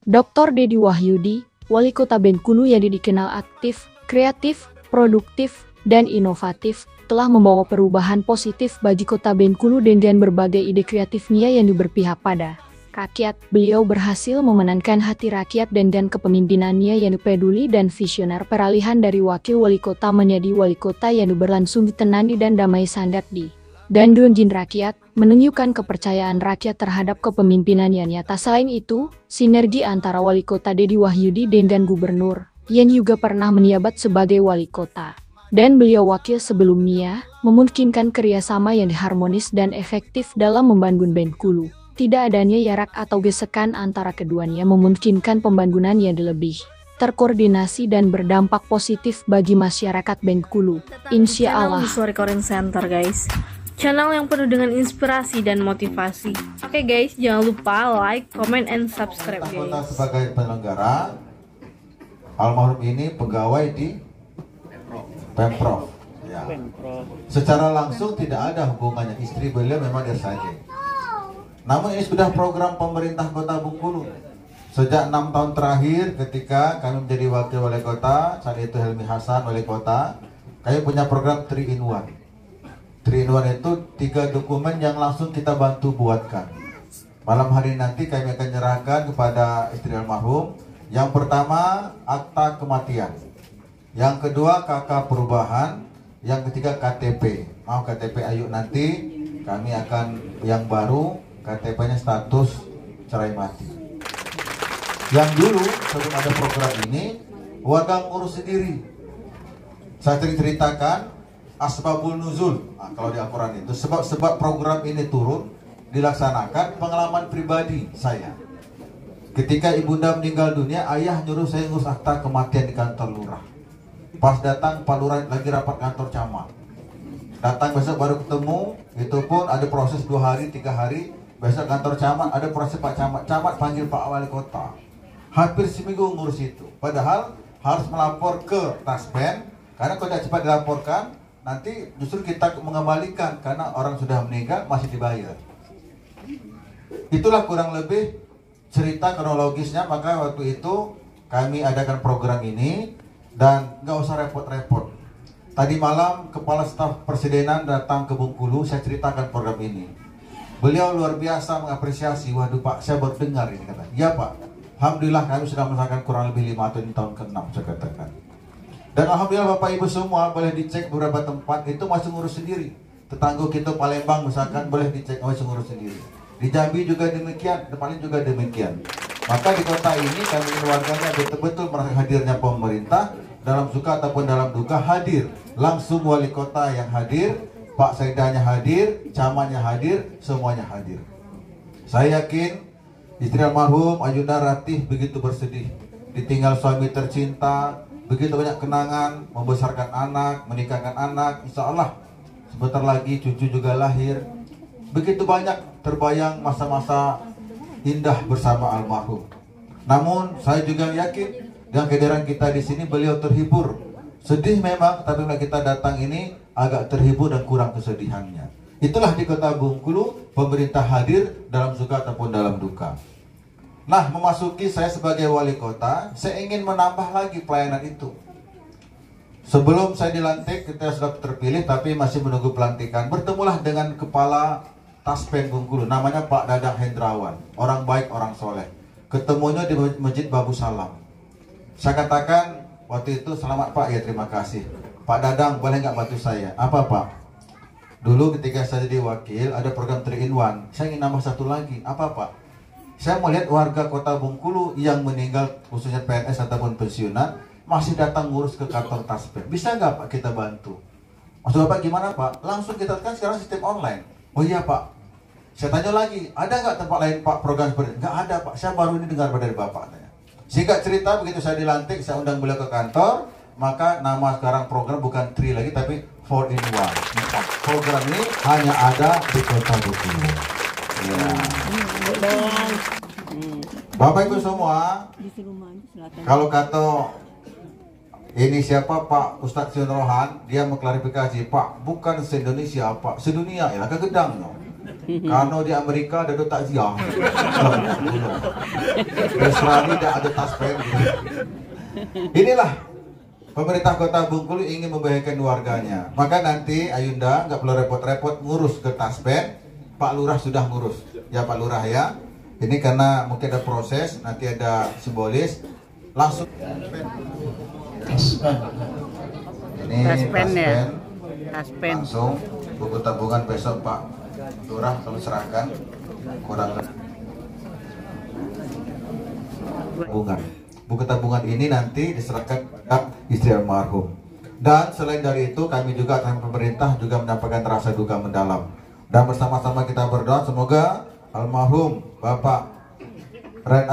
Dr. Dedi Wahyudi, Wali Kota Bengkulu yang dikenal aktif, kreatif, produktif, dan inovatif, telah membawa perubahan positif bagi Kota Bengkulu dengan berbagai ide kreatifnya yang berpihak pada rakyat. Beliau berhasil memenangkan hati rakyat dengan kepemimpinannya yang peduli dan visioner. Peralihan dari wakil wali kota menjadi wali kota yang berlangsung tenang dan damai sangat di dan dunjin rakyat, menunjukkan kepercayaan rakyat terhadap kepemimpinan yang nyata. Selain itu, sinergi antara wali kota Dedi Wahyudi dengan gubernur, yang juga pernah menjabat sebagai wali kota, dan beliau wakil sebelumnya, memungkinkan kerjasama yang harmonis dan efektif dalam membangun Bengkulu. Tidak adanya jarak atau gesekan antara keduanya memungkinkan pembangunan yang lebih terkoordinasi dan berdampak positif bagi masyarakat Bengkulu. Insya Allah. Visual Recording Center, guys. Channel yang penuh dengan inspirasi dan motivasi. Oke guys, jangan lupa like, comment, and subscribe guys. Kota sebagai penyelenggara, almarhum ini pegawai di Pemprov. Ya. Secara langsung tidak ada hubungannya, istri beliau memang dia saja. Namun ini sudah program pemerintah Kota Bengkulu. Sejak 6 tahun terakhir ketika kami menjadi wakil wali kota, saat itu Helmi Hasan wali kota, kami punya program 3 in 1. 3 in 1 itu 3 dokumen yang langsung kita bantu buatkan. Malam hari nanti kami akan menyerahkan kepada istri almarhum. Yang pertama, akta kematian. Yang kedua, KK perubahan. Yang ketiga, KTP. Mau KTP Ayu nanti kami akan yang baru, KTP-nya status cerai mati. Yang dulu sebelum ada program ini, warga ngurus sendiri. Saya ceritakan asbabul nuzul. Nah, kalau di Al-Quran itu sebab program ini turun dilaksanakan pengalaman pribadi saya. Ketika ibunda meninggal dunia, ayah nyuruh saya ngurus akta kematian di kantor lurah. Pas datang Pak Lurah lagi rapat kantor camat. Datang besok baru ketemu, itu pun ada proses 2 hari, 3 hari. Besok kantor camat ada proses Pak Camat. Camat panggil Pak Wali Kota. Hampir seminggu ngurus itu. Padahal harus melapor ke Taspen, karena kalau tidak cepat dilaporkan, nanti justru kita mengembalikan karena orang sudah meninggal masih dibayar. Itulah kurang lebih cerita kronologisnya. Maka waktu itu kami adakan program ini dan nggak usah repot-repot. Tadi malam Kepala Staf Presidenan datang ke Bengkulu, saya ceritakan program ini. Beliau luar biasa mengapresiasi. Waduh Pak, saya baru dengar ini kata. Ya Pak, alhamdulillah kami sudah melaksanakan kurang lebih 5 tahun ke-6 saya katakan. Dan alhamdulillah Bapak Ibu semua boleh dicek beberapa tempat itu masih ngurus sendiri. Tetangga kita Palembang misalkan boleh dicek masih ngurus sendiri. Di Jambi juga demikian, di Palembang juga demikian. Maka di kota ini kami warganya betul-betul merasa hadirnya pemerintah dalam suka ataupun dalam duka hadir. Langsung wali kota yang hadir, Pak Sekdanya hadir, camatnya hadir, semuanya hadir. Saya yakin istri almarhum Ayunda Ratih begitu bersedih. Ditinggal suami tercinta, begitu banyak kenangan, membesarkan anak, menikahkan anak, insya Allah sebentar lagi cucu juga lahir. Begitu banyak terbayang masa-masa indah bersama almarhum. Namun saya juga yakin dengan kehadiran kita di sini beliau terhibur. Sedih memang, tapi kalau kita datang ini agak terhibur dan kurang kesedihannya. Itulah di Kota Bengkulu, pemerintah hadir dalam suka ataupun dalam duka. Nah, memasuki saya sebagai wali kota, saya ingin menambah lagi pelayanan itu. Sebelum saya dilantik, kita sudah terpilih, tapi masih menunggu pelantikan. Bertemulah dengan Kepala Taspen Bengkulu, namanya Pak Dadang Hendrawan. Orang baik, orang soleh. Ketemunya di Masjid Babu Salam. Saya katakan, waktu itu, selamat Pak, ya terima kasih. Pak Dadang, boleh nggak bantu saya? Apa Pak? Dulu ketika saya jadi wakil, ada program 3 in 1. Saya ingin nambah satu lagi. Apa Pak? Saya melihat warga Kota Bengkulu yang meninggal, khususnya PNS ataupun pensiunan, masih datang ngurus ke kantor Taspen. Bisa nggak Pak kita bantu? Maksud Bapak gimana Pak? Langsung kita kan sekarang sistem online. Oh iya Pak. Saya tanya lagi, ada nggak tempat lain Pak program seperti ini? Nggak ada Pak, saya baru ini dengar dari Bapak. Singkat cerita, begitu saya dilantik, saya undang beliau ke kantor, maka nama sekarang program bukan 3 lagi, tapi 4 in 1. Program ini hanya ada di Kota Bengkulu. Ya. Bapak Ibu semua, kalau kata ini siapa Pak Ustadz Sin Rohan, dia mengklarifikasi, Pak bukan se-Indonesia Pak, sedunia ya ke gedang no. Karena di Amerika ada takziah. Di Australia ada taspen. Inilah pemerintah Kota Bengkulu ingin membahagiakan warganya. Maka nanti Ayunda nggak perlu repot-repot ngurus ke taspen. Pak Lurah sudah ngurus. Ya Pak Lurah ya. Ini karena mungkin ada proses, nanti ada simbolis. Langsung. Ini Taspen ya. Taspen. Langsung buku tabungan besok Pak Lurah kalau serahkan kurang lebih. Tabungan. Buku tabungan ini nanti diserahkan ke istri almarhum. Dan selain dari itu kami juga akan pemerintah juga menyampaikan rasa duka mendalam. Dan bersama-sama kita berdoa semoga almarhum Bapak Ren